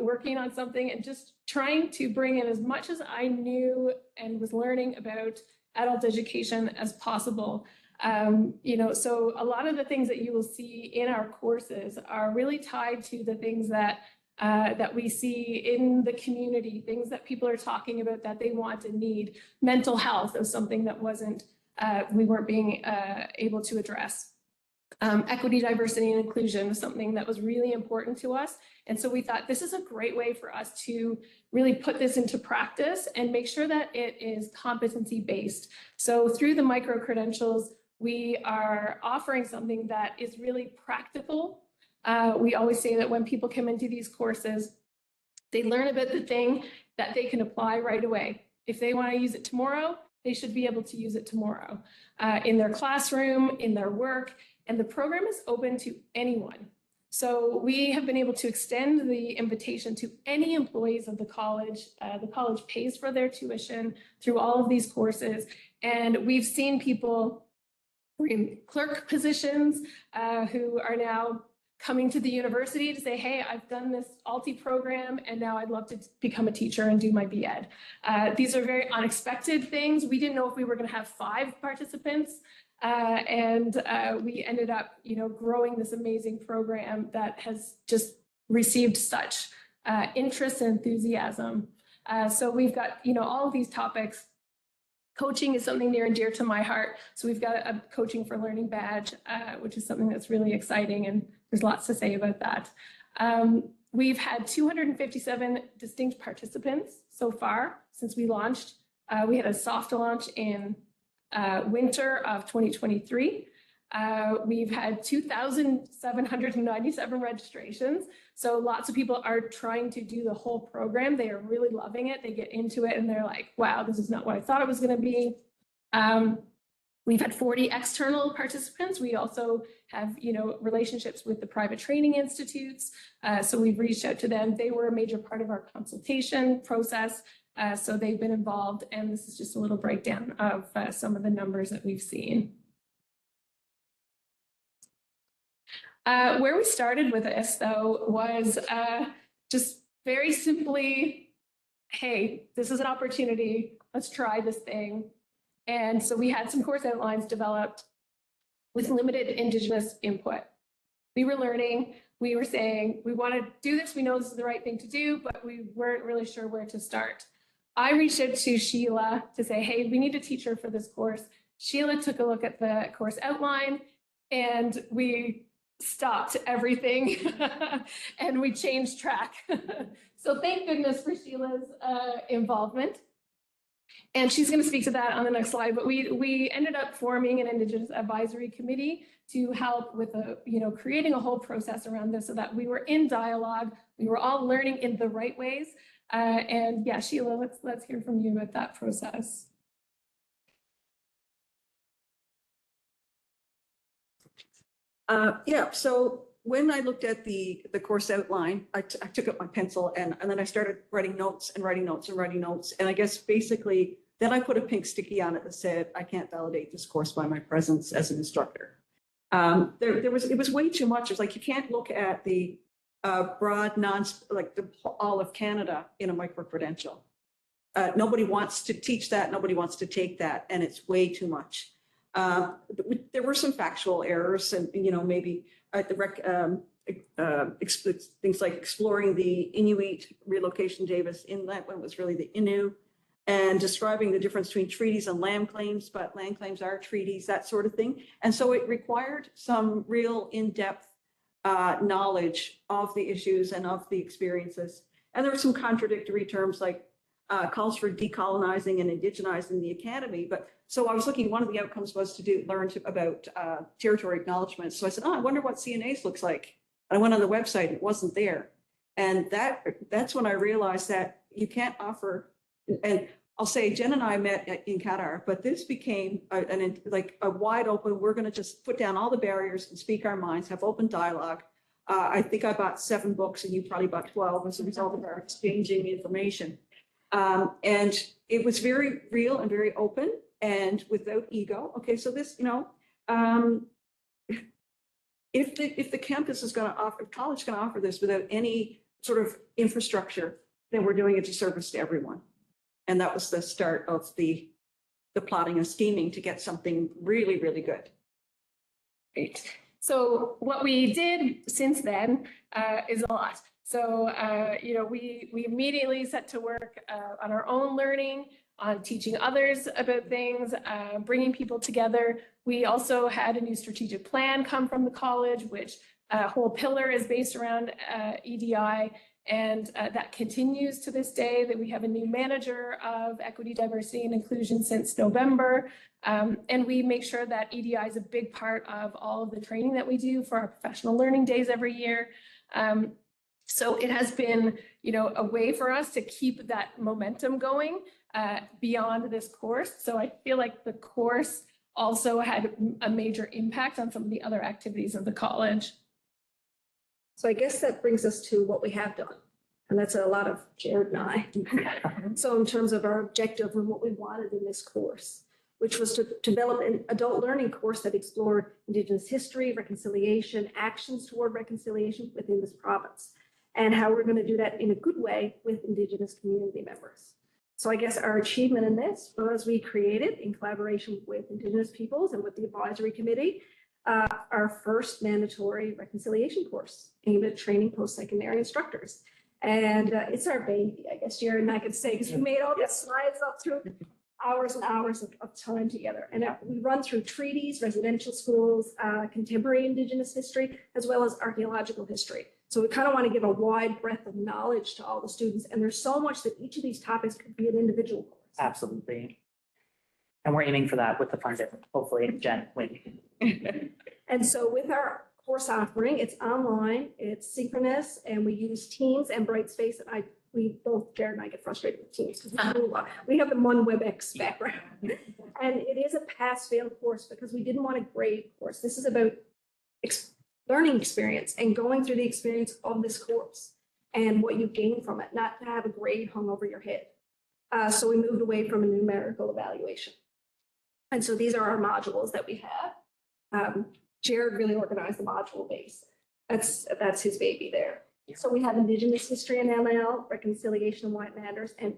working on something and just trying to bring in as much as I knew and was learning about adult education as possible. You know, so a lot of the things that you will see in our courses are really tied to the things that that we see in the community, things that people are talking about that they want and need. Mental health is something that we weren't being able to address. Equity, diversity, and inclusion was something that was really important to us. And so we thought this is a great way for us to really put this into practice and make sure that it is competency-based. So through the micro-credentials, we are offering something that is really practical. We always say that when people come into these courses, they learn about the thing that they can apply right away. If they want to use it tomorrow, they should be able to use it tomorrow in their classroom, in their work, and the program is open to anyone. So we have been able to extend the invitation to any employees of the college. The college pays for their tuition through all of these courses, and we've seen people in clerk positions who are now coming to the university to say, hey, I've done this ALTI program and now I'd love to become a teacher and do my B.Ed. These are very unexpected things. We didn't know if we were going to have 5 participants, and we ended up, you know, growing this amazing program that has just received such interest and enthusiasm. So we've got, you know, all of these topics Coaching is something near and dear to my heart. So we've got a Coaching for Learning badge, which is something that's really exciting, and there's lots to say about that. We've had 257 distinct participants so far since we launched. We had a soft launch in winter of 2023. We've had 2,797 registrations. So lots of people are trying to do the whole program. They are really loving it. They get into it and they're like, wow, this is not what I thought it was going to be. We've had 40 external participants. We also have, relationships with the private training institutes. So we've reached out to them. They were a major part of our consultation process. So they've been involved. And this is just a little breakdown of some of the numbers that we've seen. Where we started with this, though, was just very simply, hey, this is an opportunity. Let's try this thing. And so we had some course outlines developed with limited Indigenous input. We were learning, we were saying, we want to do this, we know this is the right thing to do, but we weren't really sure where to start. I reached out to Sheila to say, hey, we need a teacher for this course. Sheila took a look at the course outline and we stopped everything and we changed track. So thank goodness for Sheila's involvement. And she's going to speak to that on the next slide, but we ended up forming an Indigenous Advisory Committee to help with creating a whole process around this so that we were in dialogue, we were all learning in the right ways. And yeah, Sheila, let's hear from you about that process. So when I looked at the course outline, I took up my pencil and then I started writing notes and writing notes and writing notes. And I guess basically, then I put a pink sticky on it that said, I can't validate this course by my presence as an instructor. It was way too much. It's like, you can't look at the broad, like all of Canada in a micro-credential. Nobody wants to teach that. Nobody wants to take that. And it's way too much. There were some factual errors and, maybe things like exploring the Inuit relocation Davis Inlet when it was really the Innu, and describing the difference between treaties and land claims, but land claims are treaties, that sort of thing. And so it required some real in-depth knowledge of the issues and of the experiences. And there were some contradictory terms like calls for decolonizing and indigenizing the academy. But so I was looking, one of the outcomes was to learn about territory acknowledgements. So I said, I wonder what CNAs looks like. And I went on the website, it wasn't there. And that's when I realized that you can't offer, and I'll say Jenn and I met in Qatar, but this became a wide open, we're going to just put down all the barriers and speak our minds, have open dialogue. I think I bought 7 books and you probably bought 12 as a result of our exchanging information. And it was very real and very open and without ego. Okay, so this, if the campus is going to offer, if college is going to offer this without any sort of infrastructure, then we're doing a disservice to everyone. And that was the start of the plotting and scheming to get something really, really good. Great. So what we did since then is a lot. So, we immediately set to work on our own learning, on teaching others about things, bringing people together. We also had a new strategic plan come from the college, which a whole pillar is based around EDI. And that continues to this day, that we have a new manager of equity, diversity, and inclusion since November. And we make sure that EDI is a big part of all of the training that we do for our professional learning days every year. So it has been, a way for us to keep that momentum going beyond this course. So I feel like the course also had a major impact on some of the other activities of the college. So I guess that brings us to what we have done. And that's a lot of Jared and I. So in terms of our objective and what we wanted in this course, which was to develop an adult learning course that explored Indigenous history, reconciliation, actions toward reconciliation within this province, and how we're going to do that in a good way with Indigenous community members. So I guess our achievement in this was we created, in collaboration with Indigenous peoples and with the advisory committee, our first mandatory reconciliation course aimed at training post-secondary instructors. And it's our baby, I guess Jared and I could say, because we made all the slides up through. hours and hours of time together. And we run through treaties, residential schools, contemporary Indigenous history, as well as archaeological history. So we kind of want to give a wide breadth of knowledge to all the students. And there's so much that each of these topics could be an individual course. Absolutely. And we're aiming for that with the funding, hopefully, Jen. And so with our course offering, it's online, it's synchronous, and we use Teams and Brightspace. And Jared and I get frustrated with Teams because we have the one WebEx background. And it is a pass-fail course because we didn't want a grade course. This is about learning experience and going through the experience of this course and what you gain from it, not to have a grade hung over your head. So we moved away from a numerical evaluation. And so these are our modules that we have. Jared really organized the module base. That's his baby there. So we have Indigenous history and ML, reconciliation and why it matters, and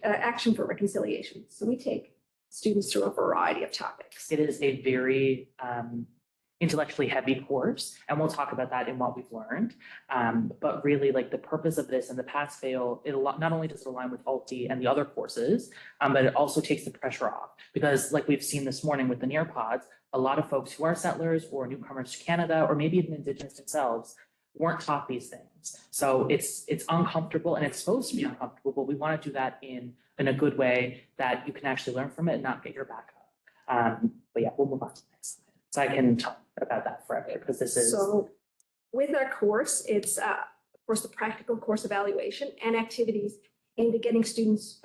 action for reconciliation. So we take students through a variety of topics. It is a very intellectually heavy course, and we'll talk about that in what we've learned. But really, like the purpose of this and the pass-fail, not only does it align with ALTI and the other courses, but it also takes the pressure off. Because like we've seen this morning with the Nearpods, a lot of folks who are settlers or newcomers to Canada, or maybe even Indigenous themselves, weren't taught these things. So it's uncomfortable, and it's supposed to be uncomfortable, but we want to do that in a good way that you can actually learn from it and not get your back up. But yeah, we'll move on to the next slide. So I can talk about that forever because this is. So with our course, it's of course the practical course evaluation and activities aimed at getting students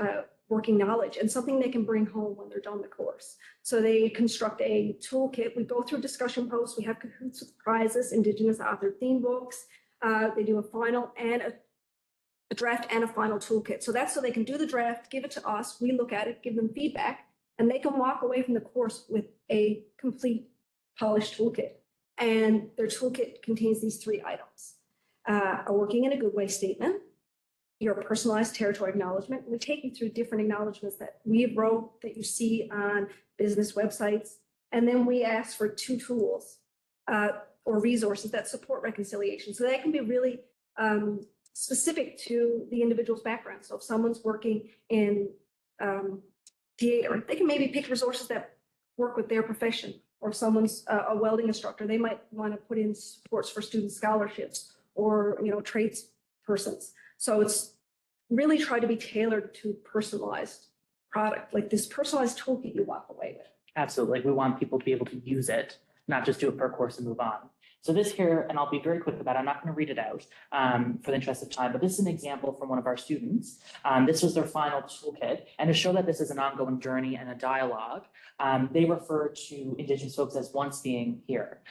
working knowledge and something they can bring home when they're done the course. So they construct a toolkit. We go through discussion posts. We have cahoots with prizes, Indigenous author theme books. They do a final and a draft and a final toolkit. So that's so they can do the draft, give it to us. We look at it, give them feedback, and they can walk away from the course with a complete polished toolkit. And their toolkit contains these 3 items. A working in a good way statement, your personalized territory acknowledgement. We take you through different acknowledgements that we wrote that you see on business websites. And then we ask for 2 tools or resources that support reconciliation. So that can be really specific to the individual's background. So if someone's working in theater, they can maybe pick resources that work with their profession. Or if someone's a welding instructor, they might want to put in supports for student scholarships or, trades persons. So it's really try to be tailored to personalized product, like this personalized toolkit you walk away with. Absolutely. We want people to be able to use it, not just do it for a course and move on. So this here, and I'll be very quick about it, I'm not going to read it out for the interest of time, but this is an example from one of our students. This was their final toolkit, and to show that this is an ongoing journey and a dialogue, they refer to Indigenous folks as once being here,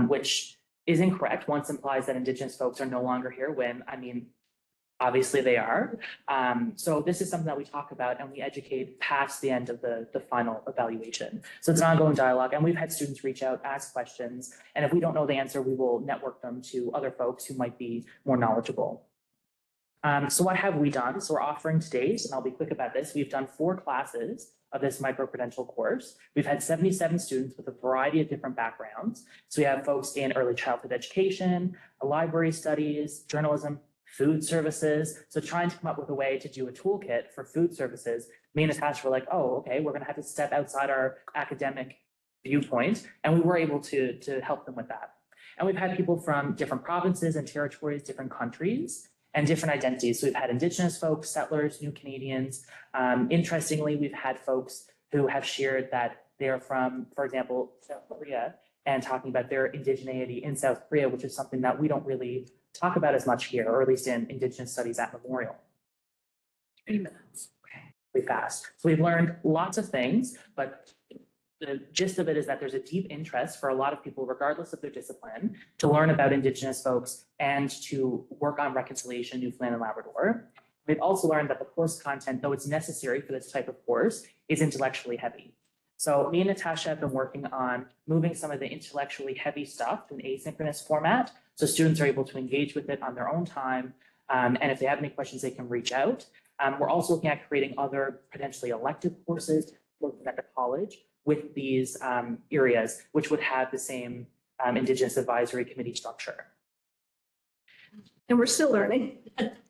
which is incorrect. Once implies that Indigenous folks are no longer here when, obviously they are. So this is something that we talk about and we educate past the end of the final evaluation. So it's an ongoing dialogue, and we've had students reach out, ask questions, and if we don't know the answer, we will network them to other folks who might be more knowledgeable. So what have we done? So we're offering to date, and I'll be quick about this, we've done 4 classes of this micro-credential course. We've had 77 students with a variety of different backgrounds. So we have folks in early childhood education, library studies, journalism, food services. So trying to come up with a way to do a toolkit for food services, me and Natasha were like, oh, okay, we're gonna have to step outside our academic viewpoint. And we were able to help them with that. And we've had people from different provinces and territories, different countries, and different identities. So we've had Indigenous folks, settlers, new Canadians. Interestingly, we've had folks who have shared that they're from, for example, South Korea, and talking about their indigeneity in South Korea, which is something that we don't really talk about as much here, or at least in Indigenous Studies at Memorial. 3 minutes. Okay, we passed. So we've learned lots of things, but the gist of it is that there's a deep interest for a lot of people, regardless of their discipline, to learn about Indigenous folks and to work on reconciliation in Newfoundland and Labrador. We've also learned that the course content, though it's necessary for this type of course, is intellectually heavy. So me and Natasha have been working on moving some of the intellectually heavy stuff to an asynchronous format, so students are able to engage with it on their own time. And if they have any questions, they can reach out. We're also looking at creating other potentially elective courses, looking at the college with these areas, which would have the same Indigenous Advisory Committee structure. And we're still learning.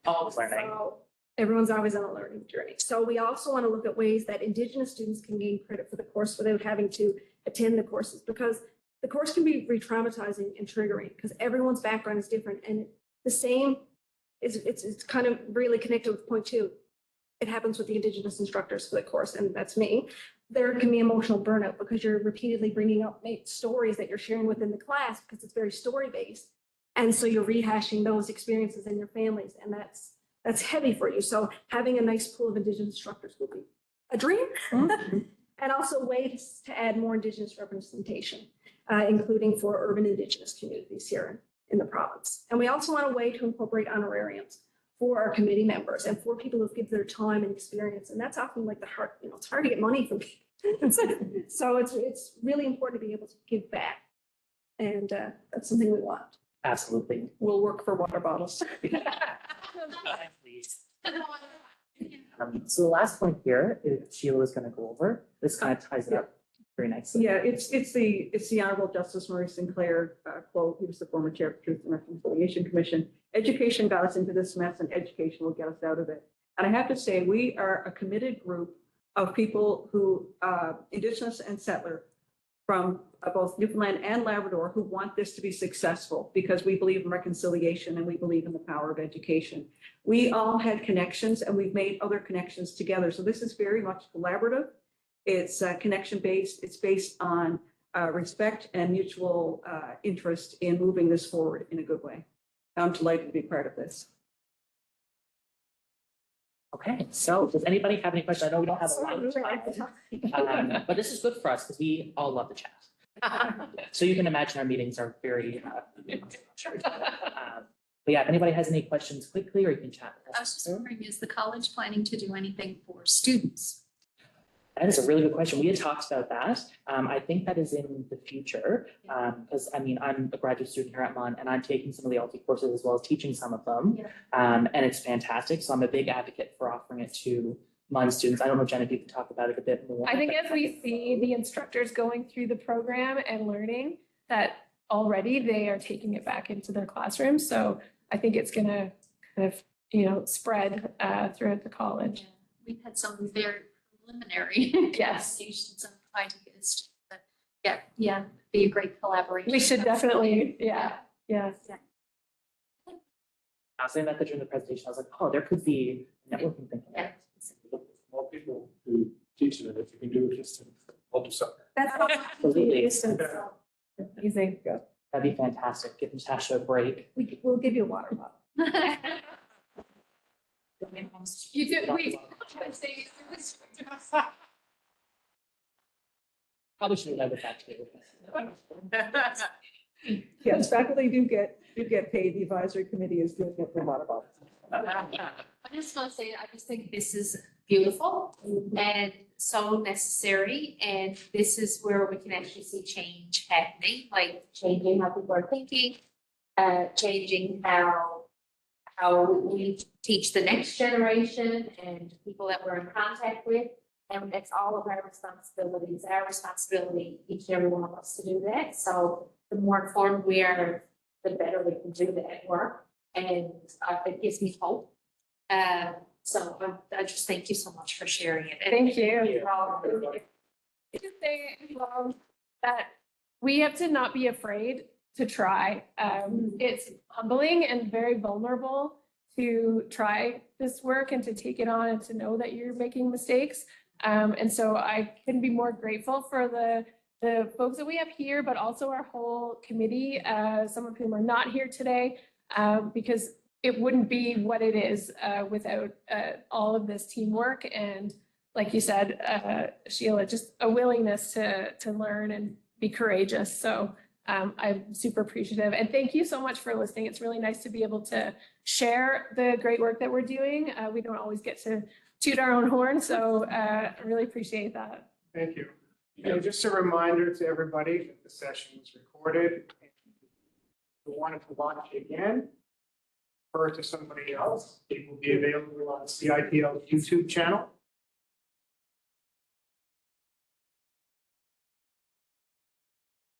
Always learning. So Everyone's always on a learning journey. So we also want to look at ways that Indigenous students can gain credit for the course without having to attend the courses, because the course can be re-traumatizing and triggering because everyone's background is different. And the same is, it's kind of really connected with point 2. It happens with the Indigenous instructors for the course, and that's me. There can be emotional burnout because you're repeatedly bringing up stories that you're sharing within the class because it's very story-based. And so you're rehashing those experiences in your families, and that's heavy for you. So having a nice pool of Indigenous instructors will be a dream. And also ways to add more Indigenous representation, including for urban Indigenous communities here in the province. And we also want a way to incorporate honorariums for our committee members and for people who give their time and experience. And that's often like the hard, it's hard to get money from people. So it's really important to be able to give back. And that's something we want. Absolutely. We'll work for water bottles. Please. So the last point here is Sheila is going to go over. This kind of ties it up very nicely. Yeah, it's the Honorable Justice Murray Sinclair quote. He was the former chair of the Truth and Reconciliation Commission. Education got us into this mess, and education will get us out of it. And I have to say, we are a committed group of people who, Indigenous and settler, from both Newfoundland and Labrador, who want this to be successful because we believe in reconciliation and we believe in the power of education. We all had connections and we've made other connections together. So this is very much collaborative. It's connection-based. It's based on respect and mutual interest in moving this forward in a good way. I'm delighted to be part of this. Okay, so does anybody have any questions? I know we don't have a lot of time, but this is good for us because we all love to chat. So you can imagine our meetings are very. But yeah, if anybody has any questions quickly, or you can chat with us. I was just wondering, is the college planning to do anything for students? That is a really good question. We had talked about that. I think that is in the future because I mean, I'm a graduate student here at MUN and I'm taking some of the LT courses as well as teaching some of them. Yeah. And it's fantastic. So I'm a big advocate for offering it to MUN students. I don't know, Jenn, if you can talk about it a bit more. I think as we see the instructors going through the program and learning that already they are taking it back into their classrooms. So I think it's going to kind of, spread throughout the college. Yeah. We've had some very preliminary Yes. conversations on trying to get a student, but yeah, be a great collaboration. We should definitely, yeah. I was saying that during the presentation. I was like, oh, there could be networking thing. Yeah. More people who teach it, if you can do it, just I'll do something. That's Absolutely. Amazing. That'd be fantastic. Give Natasha a break. We'll give you a water bottle. You did, Probably should have led with that too. Yes, faculty do get paid. The advisory committee is doing it for water bottles. I just want to say, I just think this is beautiful and so necessary. And this is where we can actually see change happening, like changing how people are thinking, changing how we teach the next generation and people that we're in contact with. And it's all of our responsibilities, our responsibility, each and every one of us to do that. So the more informed we are, the better we can do that work. And it gives me hope. So I just thank you so much for sharing it. And Thank you. you. To say that we have to not be afraid to try. It's humbling and very vulnerable to try this work and to take it on and to know that you're making mistakes. And so I couldn't be more grateful for the folks that we have here, but also our whole committee, some of whom are not here today, because it wouldn't be what it is without all of this teamwork. And like you said, Sheila, just a willingness to learn and be courageous. So I'm super appreciative. And thank you so much for listening. It's really nice to be able to share the great work that we're doing. We don't always get to toot our own horn. So I really appreciate that. Thank you. And just a reminder to everybody that the session was recorded. If you wanted to watch it again, refer to somebody else. It will be available on CITL's YouTube channel.